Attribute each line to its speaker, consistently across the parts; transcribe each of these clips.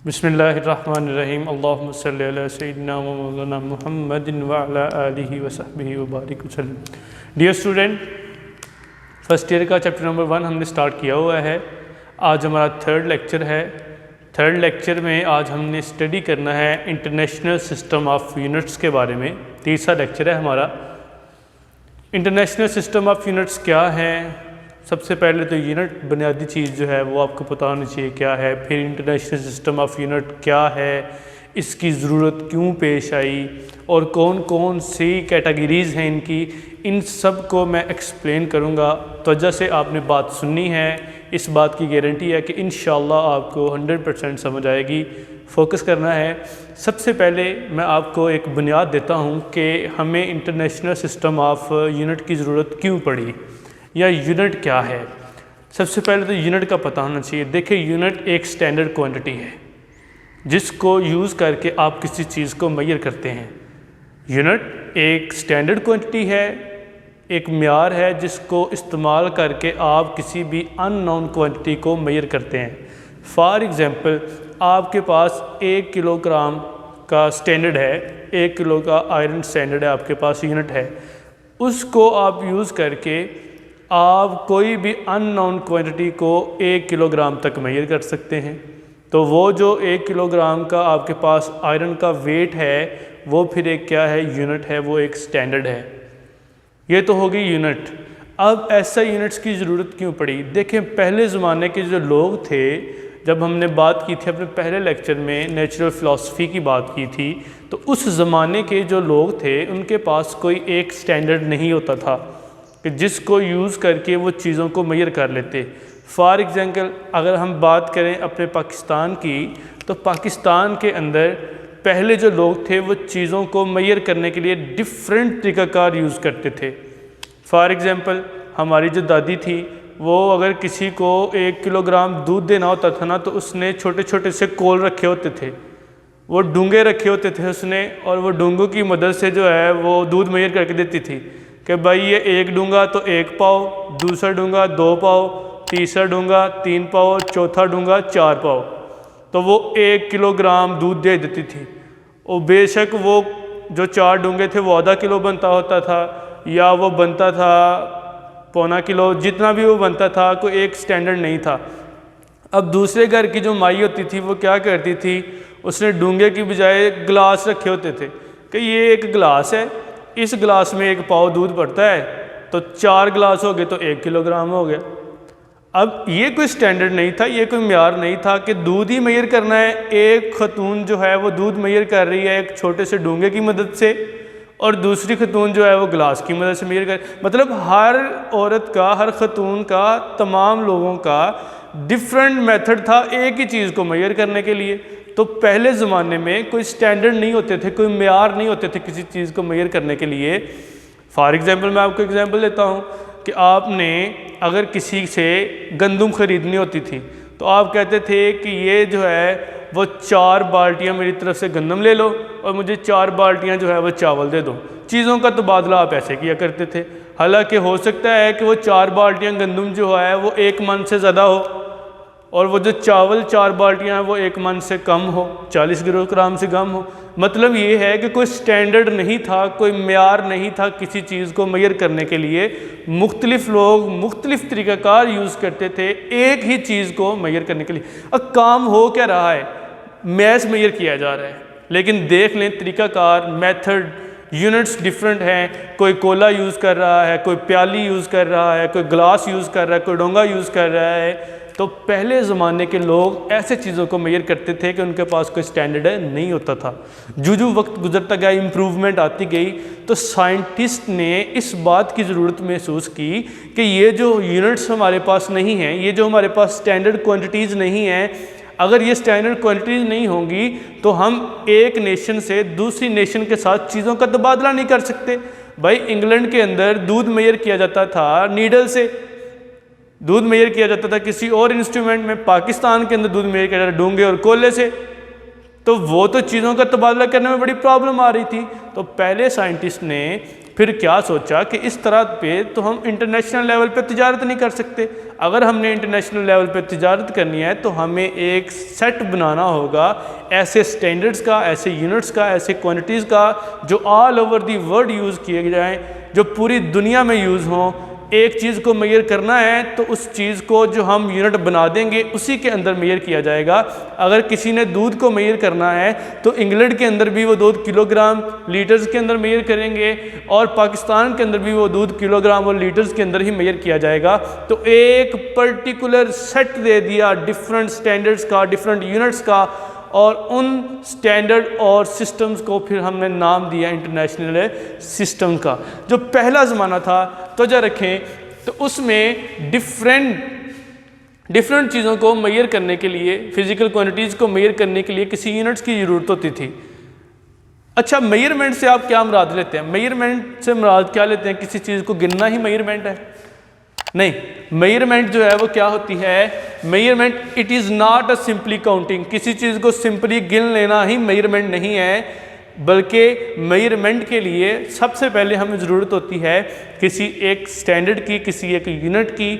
Speaker 1: बिस्मिल्लाहिर्रहमानिर्रहीम अल्लाहुम्मा सल्लि अला सय्यिदिना व मौलाना मुहम्मदिन व अला आलिहि व सहबिहि व बारिक वसल्लम। डियर स्टूडेंट, फर्स्ट ईयर का चैप्टर नंबर 1 हमने स्टार्ट किया हुआ है। आज हमारा थर्ड लेक्चर है। थर्ड लेक्चर में आज हमने स्टडी करना है इंटरनेशनल सिस्टम ऑफ यूनिट्स के बारे में। तीसरा लेक्चर है हमारा। इंटरनेशनल सिस्टम ऑफ यूनिट्स क्या है? सबसे पहले तो यूनिट बुनियादी चीज़ जो है वो आपको पता होनी चाहिए क्या है। फिर इंटरनेशनल सिस्टम ऑफ यूनिट क्या है, इसकी ज़रूरत क्यों पेश आई और कौन कौन सी कैटेगरीज़ हैं इनकी, इन सब को मैं एक्सप्लेन करूँगा। तो जैसे आपने बात सुननी है, इस बात की गारंटी है कि इंशाअल्लाह आपको 100% समझ आएगी। फोकस करना है। सबसे पहले मैं आपको एक बुनियाद देता हूँ कि हमें इंटरनेशनल सिस्टम ऑफ यूनिट की ज़रूरत क्यों पड़ी या यूनिट क्या है। सबसे पहले तो यूनिट का पता होना चाहिए। देखिए, यूनिट एक स्टैंडर्ड क्वांटिटी है जिसको यूज़ करके आप किसी चीज़ को मेजर करते हैं। यूनिट एक स्टैंडर्ड क्वांटिटी है, एक म्यार है जिसको इस्तेमाल करके आप किसी भी अननोन क्वांटिटी को मेजर करते हैं। फॉर एग्ज़ाम्पल, आपके पास 1 किलोग्राम का स्टैंडर्ड है, 1 किलो का आयरन स्टैंडर्ड है, आपके पास यूनिट है। उसको आप यूज़ करके आप कोई भी अननोन क्वांटिटी को 1 किलोग्राम तक मेजर कर सकते हैं। तो वो जो 1 किलोग्राम का आपके पास आयरन का वेट है वो फिर एक क्या है, यूनिट है, वो एक स्टैंडर्ड है। ये तो होगी यूनिट। अब ऐसा यूनिट्स की ज़रूरत क्यों पड़ी? देखें, पहले ज़माने के जो लोग थे, जब हमने बात की थी अपने पहले लेक्चर में नेचुरल फ़िलासफ़ी की बात की थी, तो उस ज़माने के जो लोग थे उनके पास कोई एक स्टैंडर्ड नहीं होता था कि जिसको यूज़ करके वो चीज़ों को मेजर कर लेते। फॉर एग्ज़ाम्पल, अगर हम बात करें अपने पाकिस्तान की, तो पाकिस्तान के अंदर पहले जो लोग थे वो चीज़ों को मेजर करने के लिए डिफरेंट तरीक़ाकार यूज़ करते थे। फॉर एग्ज़ाम्पल, हमारी जो दादी थी वो अगर किसी को 1 किलोग्राम दूध देना होता था ना, तो उसने छोटे छोटे से कोल रखे होते थे, वो डूंगे रखे होते थे उसने, और वो डूंगों की मदद से जो है वो दूध मेजर करके देती थी कि भाई ये 1 डूंगा तो 1 पाव, दूसरा डूंगा 2 पाव, तीसरा डूंगा 3 पाव, चौथा डूंगा 4 पाव। तो वो 1 किलोग्राम दूध दे देती थी। और बेशक वो जो 4 डूंगे थे वो आधा किलो बनता होता था या वो बनता था पौना किलो, जितना भी वो बनता था, कोई एक स्टैंडर्ड नहीं था। अब दूसरे घर की जो माई होती थी वो क्या करती थी, उसने डूंगे की बजाय गिलास रखे होते थे कि ये एक गिलास है, इस गिलास में 1 पाव दूध पड़ता है, तो 4 गिलास हो गए तो 1 किलोग्राम हो गया। अब ये कोई स्टैंडर्ड नहीं था, ये कोई म्यार नहीं था कि दूध ही मेजर करना है। एक खतून जो है वो दूध मेजर कर रही है एक छोटे से डूंगे की मदद से, और दूसरी खतून जो है वो गिलास की मदद से मेजर कर, मतलब हर औरत का, हर खतून का, तमाम लोगों का डिफरेंट मेथड था एक ही चीज़ को मेजर करने के लिए। तो पहले ज़माने में कोई स्टैंडर्ड नहीं होते थे, कोई म्यार नहीं होते थे किसी चीज़ को मेजर करने के लिए। फॉर एग्ज़ाम्पल, मैं आपको एग्ज़ाम्पल देता हूँ कि आपने अगर किसी से गंदम ख़रीदनी होती थी तो आप कहते थे कि ये जो है वो 4 बाल्टियाँ मेरी तरफ से गंदम ले लो और मुझे 4 बाल्टियाँ जो है वो चावल दे दो। चीज़ों का तबादला आप ऐसे किया करते थे। हालांकि हो सकता है कि वो 4 बाल्टियाँ गंदम जो है वो 1 मन से ज़्यादा हो, और वो जो चावल 4 बाल्टियाँ हैं वो 1 मन से कम हो, 40 किलोग्राम से कम हो। मतलब ये है कि कोई स्टैंडर्ड नहीं था, कोई म्यार नहीं था किसी चीज़ को मेजर करने के लिए। मुख्तलिफ लोग मुख्तलिफ तरीक़ाकार यूज़ करते थे एक ही चीज़ को मेजर करने के लिए। अब काम हो क्या रहा है, मैस मेजर किया जा रहा है, लेकिन देख लें तरीक़ाकार, मेथड, यूनिट्स डिफरेंट हैं। कोई कोला यूज़ कर रहा है, कोई प्याली यूज़ कर रहा है, कोई गिलास यूज़ कर रहा है, कोई डोंगा यूज़ कर रहा है। तो पहले ज़माने के लोग ऐसे चीज़ों को मेजर करते थे कि उनके पास कोई स्टैंडर्ड नहीं होता था। जो वक्त गुजरता गया, इम्प्रूवमेंट आती गई, तो साइंटिस्ट ने इस बात की ज़रूरत महसूस की कि ये जो यूनिट्स हमारे पास नहीं हैं, ये जो हमारे पास स्टैंडर्ड क्वांटिटीज़ नहीं हैं, अगर ये स्टैंडर्ड क्वांटिटीज़ नहीं होंगी तो हम एक नेशन से दूसरी नेशन के साथ चीज़ों का तबादला नहीं कर सकते। भाई, इंग्लैंड के अंदर दूध मेजर किया जाता था नीडल से, दूध मेजर किया जाता था किसी और इंस्ट्रूमेंट में। पाकिस्तान के अंदर दूध मेजर किया जाता था डूंगे और कोले से। तो वो तो चीज़ों का तबादला करने में बड़ी प्रॉब्लम आ रही थी। तो पहले साइंटिस्ट ने फिर क्या सोचा कि इस तरह पे तो हम इंटरनेशनल लेवल पे तिजारत नहीं कर सकते। अगर हमने इंटरनेशनल लेवल पे तिजारत करनी है तो हमें एक सेट बनाना होगा ऐसे स्टैंडर्ड्स का, ऐसे यूनिट्स का, ऐसे क्वांटिटीज़ का जो all over the world use किए जाएँ, जो पूरी दुनिया में यूज़ हों। एक चीज़ को मेजर करना है तो उस चीज़ को जो हम यूनिट बना देंगे उसी के अंदर मेजर किया जाएगा। अगर किसी ने दूध को मेजर करना है तो इंग्लैंड के अंदर भी वो दूध किलोग्राम लीटर्स के अंदर मेजर करेंगे और पाकिस्तान के अंदर भी वो दूध किलोग्राम और लीटर्स के अंदर ही मेजर किया जाएगा। तो एक पर्टिकुलर सेट दे दिया डिफरेंट स्टैंडर्ड्स का, डिफरेंट यूनिट्स का, और उन स्टैंडर्ड और सिस्टम्स को फिर हमने नाम दिया इंटरनेशनल सिस्टम का। जो पहला ज़माना था तो जो रखें तो उसमें डिफरेंट चीज़ों को मेजर करने के लिए, फिज़िकल क्वांटिटीज़ को मेजर करने के लिए किसी यूनिट्स की ज़रूरत होती थी। अच्छा, मेजरमेंट से आप क्या मुराद लेते हैं? मेजरमेंट से मुराद क्या लेते हैं? किसी चीज़ को गिनना ही मेजरमेंट है? नहीं, मेजरमेंट जो है वो क्या होती है? Measurement it is not a simply counting. किसी चीज़ को सिंपली गिन लेना ही मेजरमेंट नहीं है, बल्कि मेजरमेंट के लिए सबसे पहले हमें ज़रूरत होती है किसी एक स्टैंडर्ड की, किसी एक यूनिट की।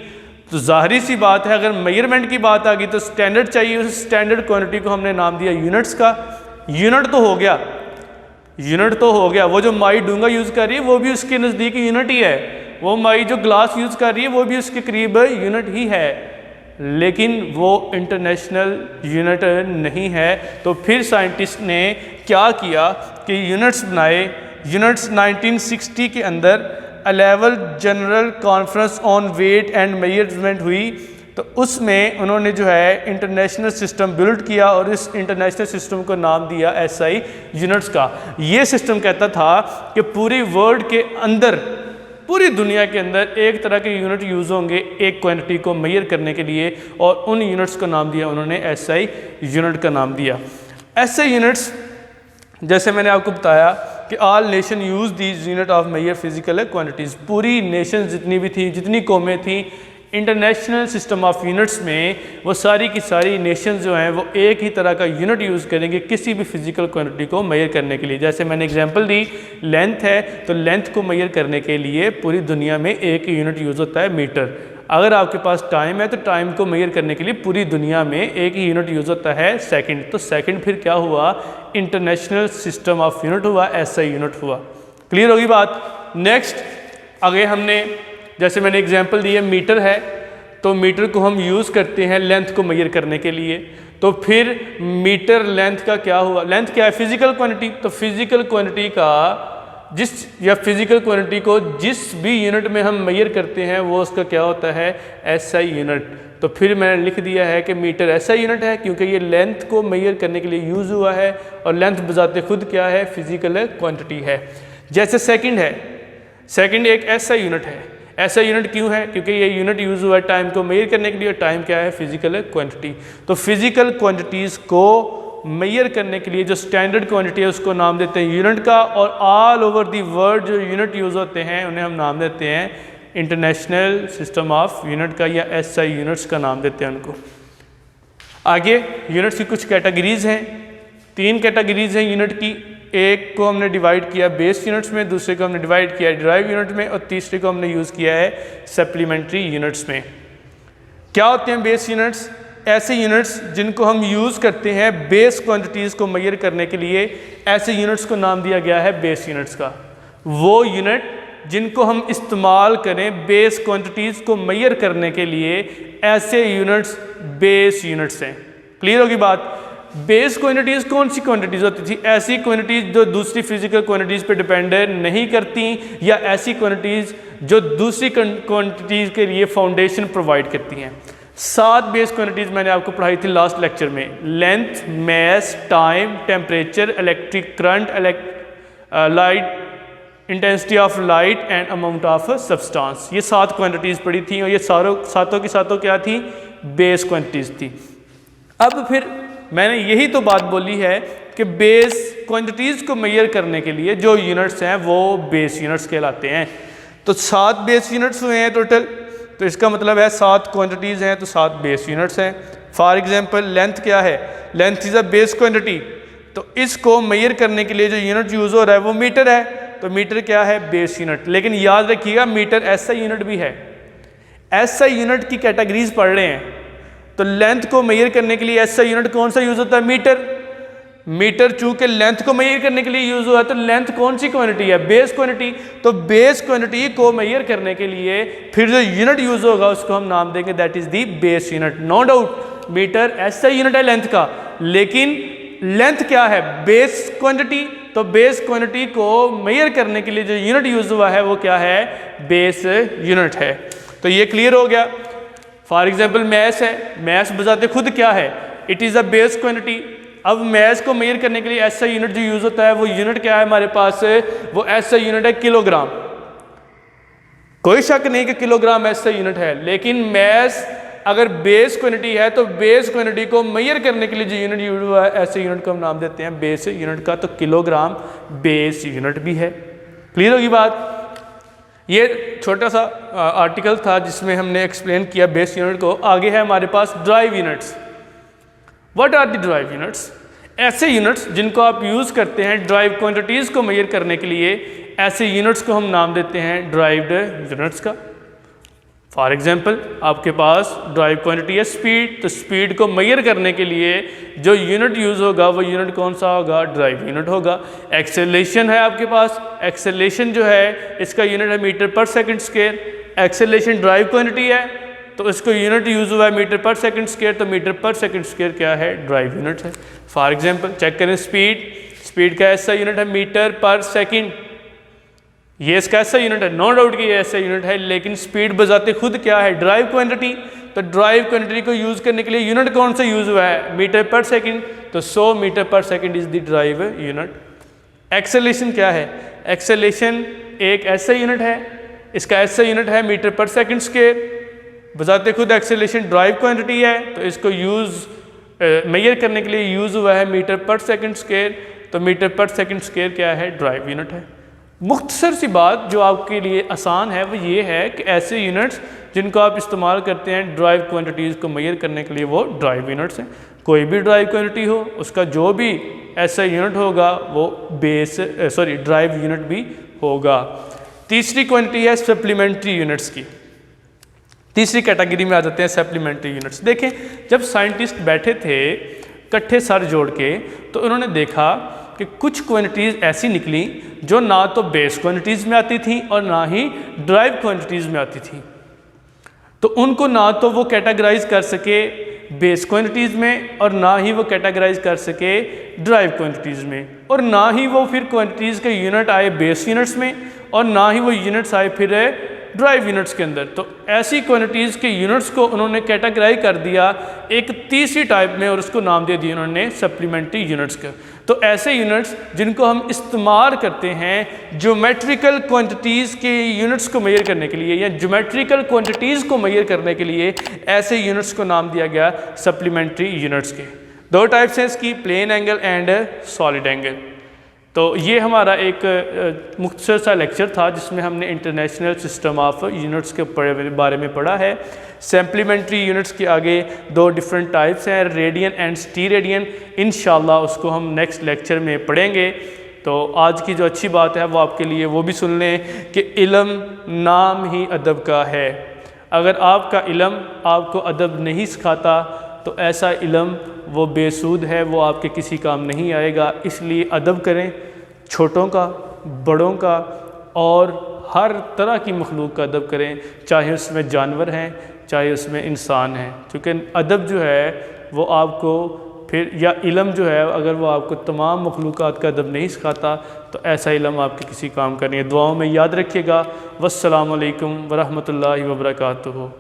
Speaker 1: तो ज़ाहिर सी बात है अगर मेजरमेंट की बात आ गई तो स्टैंडर्ड चाहिए। उस स्टैंडर्ड क्वांटिटी को हमने नाम दिया यूनिट्स का। यूनिट तो हो गया, यूनिट तो हो गया। वो जो माई डूंगा यूज़ कर रही है वो भी उसके नज़दीक यूनिट ही है। वो माई जो ग्लास यूज़ कर रही है वो भी उसके करीब यूनिट ही है, लेकिन वो इंटरनेशनल यूनिट नहीं है। तो फिर साइंटिस्ट ने क्या किया कि यूनिट्स बनाए। यूनिट्स 1960 के अंदर 11 general conference on weight and measurement हुई, तो उसमें उन्होंने जो है इंटरनेशनल सिस्टम बिल्ड किया और इस इंटरनेशनल सिस्टम को नाम दिया SI यूनिट्स का। ये सिस्टम कहता था कि पूरी वर्ल्ड के अंदर, पूरी दुनिया के अंदर एक तरह के यूनिट यूज़ होंगे एक क्वांटिटी को मेजर करने के लिए, और उन यूनिट्स का नाम दिया उन्होंने SI यूनिट का नाम दिया। SI यूनिट्स जैसे मैंने आपको बताया कि all nation use these unit of measure physical quantities. पूरी नेशन जितनी भी थी, जितनी कौमें थी, इंटरनेशनल सिस्टम ऑफ यूनिट्स में वो सारी की सारी नेशन जो हैं वो एक ही तरह का यूनिट यूज़ करेंगे किसी भी फिजिकल क्वांटिटी को मेजर करने के लिए। जैसे मैंने एग्जांपल दी, लेंथ है तो लेंथ को मेजर करने के लिए पूरी दुनिया में एक ही यूनिट यूज़ होता है, मीटर। अगर आपके पास टाइम है तो टाइम को मेजर करने के लिए पूरी दुनिया में एक ही यूनिट यूज़ होता है, सेकंड। तो सेकंड फिर क्या हुआ? इंटरनेशनल सिस्टम ऑफ यूनिट हुआ, SI यूनिट हुआ। क्लियर होगी बात? नेक्स्ट आगे हमने, जैसे मैंने एग्जांपल दी है, मीटर है तो मीटर को हम यूज़ करते हैं लेंथ को मेजर करने के लिए। तो फिर मीटर लेंथ का क्या हुआ? लेंथ क्या है? Physical quantity. तो फिजिकल क्वांटिटी का फिजिकल क्वांटिटी को जिस भी यूनिट में हम मेजर करते हैं वो उसका क्या होता है? SI unit. तो फिर मैंने लिख दिया है कि मीटर SI यूनिट है क्योंकि ये लेंथ को मेजर करने के लिए यूज़ हुआ है, और लेंथ बजाते खुद क्या है? फिजिकल क्वांटिटी है। जैसे सेकंड है, सेकंड एक SI यूनिट है। SI यूनिट क्यों है? क्योंकि ये यूनिट यूज़ हुआ है टाइम को मेजर करने के लिए, और टाइम क्या है? Physical quantity. तो फिजिकल क्वांटिटीज़ को मेजर करने के लिए जो स्टैंडर्ड क्वांटिटी है उसको नाम देते हैं यूनिट का, और ऑल ओवर दी वर्ल्ड जो यूनिट यूज़ होते हैं उन्हें हम नाम देते हैं इंटरनेशनल सिस्टम ऑफ यूनिट का, या SI यूनिट्स का नाम देते हैं उनको। आगे यूनिट्स की कुछ कैटेगरीज हैं, 3 कैटेगरीज हैं यूनिट की। एक को हमने डिवाइड किया बेस यूनिट्स में, दूसरे को हमने डिवाइड किया डिराइव यूनिट में, और तीसरे को हमने यूज़ किया है सप्लीमेंट्री यूनिट्स में। क्या होते हैं बेस यूनिट्स? ऐसे यूनिट्स जिनको हम यूज़ करते हैं बेस क्वांटिटीज़ को मेजर करने के लिए, ऐसे यूनिट्स को नाम दिया गया है बेस यूनिट्स का। वो यूनिट जिनको हम इस्तेमाल करें बेस क्वांटिटीज़ को मेजर करने के लिए, ऐसे यूनिट्स बेस यूनिट्स हैं। क्लियर होगी बात? बेस क्वांटिटीज़ कौन सी क्वांटिटीज़ होती थी? ऐसी क्वांटिटीज़ जो दूसरी फिजिकल क्वांटिटीज़ पे डिपेंड नहीं करती, या ऐसी क्वांटिटीज़ जो दूसरी क्वांटिटीज़ के लिए फाउंडेशन प्रोवाइड करती हैं। 7 बेस क्वांटिटीज़ मैंने आपको पढ़ाई थी लास्ट लेक्चर में। Length, mass, time, temperature, electric current, light, intensity of light and amount of substance. ये 7 क्वांटिटीज़ पढ़ी थी, और ये सातों की सातों क्या थी? बेस क्वांटिटीज़ थी। अब फिर मैंने यही तो बात बोली है कि बेस क्वांटिटीज़ को मेजर करने के लिए जो यूनिट्स हैं वो बेस यूनिट्स कहलाते हैं। तो 7 बेस यूनिट्स हुए हैं टोटल, तो इसका मतलब है 7 क्वांटिटीज़ हैं तो 7 बेस यूनिट्स हैं। फॉर एग्जांपल लेंथ क्या है? Length is a base quantity. तो इसको मेजर करने के लिए जो यूनिट यूज़ हो रहा है वो मीटर है। तो मीटर क्या है, बेस यूनिट। लेकिन याद रखिएगा मीटर एसआई यूनिट भी है। एसआई यूनिट की कैटेगरीज पढ़ रहे हैं, तो लेंथ को मेजर करने के लिए एसआई यूनिट कौन सा यूज होता है, मीटर। मीटर चूंकि लेंथ को मेजर करने के लिए यूज हुआ है, तो लेंथ कौन सी क्वांटिटी है, बेस क्वांटिटी। तो बेस क्वांटिटी को मेजर करने के लिए फिर जो यूनिट यूज होगा उसको हम नाम देंगे that is the base unit. No doubt metre SI unit है लेंथ का, लेकिन लेंथ क्या है, बेस क्वांटिटी। तो बेस क्वांटिटी को मेजर करने के लिए जो यूनिट यूज हुआ है वो क्या है, बेस यूनिट है। तो ये क्लियर हो गया। फॉर एग्जाम्पल मैथ्स है, मैथ्स बजाते खुद क्या है, it is a base quantity. अब मैथ्स को मेजर करने के लिए एसआई यूनिट जो यूज होता है वो यूनिट क्या है हमारे पास, वो एसआई यूनिट है किलोग्राम। कोई शक नहीं कि किलोग्राम एसआई यूनिट है, लेकिन मैथ्स अगर बेस क्वांटिटी है तो बेस क्वांटिटी को मेजर करने के लिए जो यूनिट यूज हुआ है ऐसे यूनिट को हम नाम देते हैं बेस यूनिट का। तो किलोग्राम बेस यूनिट भी है। क्लियर होगी बात। ये छोटा सा आर्टिकल था जिसमें हमने एक्सप्लेन किया बेस यूनिट को। आगे है हमारे पास drive units. What are the drive units, ऐसे यूनिट्स जिनको आप यूज़ करते हैं ड्राइव क्वांटिटीज़ को मेजर करने के लिए, ऐसे यूनिट्स को हम नाम देते हैं ड्राइव्ड यूनिट्स का। फॉर एग्जाम्पल आपके पास ड्राइव क्वांटिटी है स्पीड, तो स्पीड को मेजर करने के लिए जो यूनिट यूज़ होगा वो यूनिट कौन सा होगा, ड्राइव यूनिट होगा। एक्सेलरेशन है आपके पास, एक्सेलरेशन जो है इसका यूनिट है मीटर पर second square. Acceleration drive quantity है तो इसको यूनिट यूज़ हुआ है मीटर पर सेकंड स्क्वायर, तो मीटर पर सेकंड स्क्वायर क्या है, ड्राइव यूनिट है। फॉर एग्जाम्पल चेक करें स्पीड, स्पीड का ऐसा यूनिट है मीटर पर सेकंड, ये इसका ऐसा यूनिट है, नो डाउट कि ये ऐसा यूनिट है, लेकिन स्पीड बजाते खुद क्या है, ड्राइव क्वांटिटी। तो ड्राइव क्वांटिटी को यूज़ करने के लिए यूनिट कौन सा यूज़ हुआ है, मीटर पर सेकंड, तो 100 मीटर पर second is the drive unit. Acceleration क्या है, एक्सेलरेशन एक ऐसा यूनिट है, इसका ऐसा यूनिट है मीटर पर सेकंड स्क्वायर। बजाते खुद एक्सेलरेशन ड्राइव क्वांटिटी है तो इसको यूज़ मेजर करने के लिए यूज़ हुआ है मीटर पर सेकंड स्क्वायर, तो मीटर पर सेकंड स्क्वायर क्या है, ड्राइव यूनिट है। मुख्तसर सी बात जो आपके लिए आसान है वो ये है कि ऐसे यूनिट्स जिनको आप इस्तेमाल करते हैं ड्राइव क्वांटिटीज़ को मेजर करने के लिए वो ड्राइव यूनिट्स हैं। कोई भी ड्राइव क्वांटिटी हो उसका जो भी ऐसा यूनिट होगा वो ड्राइव यूनिट भी होगा। तीसरी क्वांटिटी है सप्लीमेंट्री यूनिट्स की। तीसरी कैटेगरी में आ जाते हैं सप्लीमेंट्री यूनिट्स। देखें जब साइंटिस्ट बैठे थे इकट्ठे सर जोड़ के, तो उन्होंने देखा कि कुछ क्वांटिटीज़ ऐसी निकली जो ना तो बेस क्वांटिटीज़ में आती थी और ना ही ड्राइव क्वांटिटीज़ में आती थी। तो उनको ना तो वो कैटेगराइज कर सके बेस क्वांटिटीज़ में और ना ही वो कैटेगराइज कर सके ड्राइव क्वांटिटीज़ में, और ना ही वो फिर क्वांटिटीज़ के यूनिट आए बेस यूनिट्स में और ना ही वो यूनिट्स आए फिर ड्राइव यूनिट्स के अंदर। तो ऐसी क्वांटिटीज़ के यूनिट्स को उन्होंने कैटेगराइज कर दिया एक तीसरी टाइप में और उसको नाम दे दिया उन्होंने सप्लीमेंट्री यूनिट्स का। तो ऐसे यूनिट्स जिनको हम इस्तेमाल करते हैं ज्योमेट्रिकल क्वांटिटीज़ के यूनिट्स को मेजर करने के लिए या ज्योमेट्रिकल क्वांटिटीज़ को मेजर करने के लिए, ऐसे यूनिट्स को नाम दिया गया सप्लीमेंट्री यूनिट्स के। दो टाइप्स हैं इसकी, plane angle and solid angle. तो ये हमारा एक मुख्तसर सा लेक्चर था जिसमें हमने इंटरनेशनल सिस्टम ऑफ यूनिट्स के बारे में पढ़ा है। सप्लीमेंट्री यूनिट्स के आगे दो डिफरेंट टाइप्स हैं, रेडियन एंड स्टीरेडियन। इंशाल्लाह उसको हम नेक्स्ट लेक्चर में पढ़ेंगे। तो आज की जो अच्छी बात है वो आपके लिए वो भी सुन लें कि इल्म नाम ही अदब का है। अगर आपका इल्म आपको अदब नहीं सिखाता तो ऐसा इल्म वो बेसूद है, वो आपके किसी काम नहीं आएगा। इसलिए अदब करें, छोटों का, बड़ों का और हर तरह की मखलूक का अदब करें, चाहे उसमें जानवर हैं चाहे उसमें इंसान हैं। क्योंकि अदब जो है वो आपको फिर, या इल्म जो है अगर वो आपको तमाम मखलूक़ात का अदब नहीं सिखाता तो ऐसा इल्म आपके किसी काम का नहीं है। दुआओं में याद रखिएगा। वस्सलामु अलैकुम वरहमतुल्लाहि वबरकातुहू।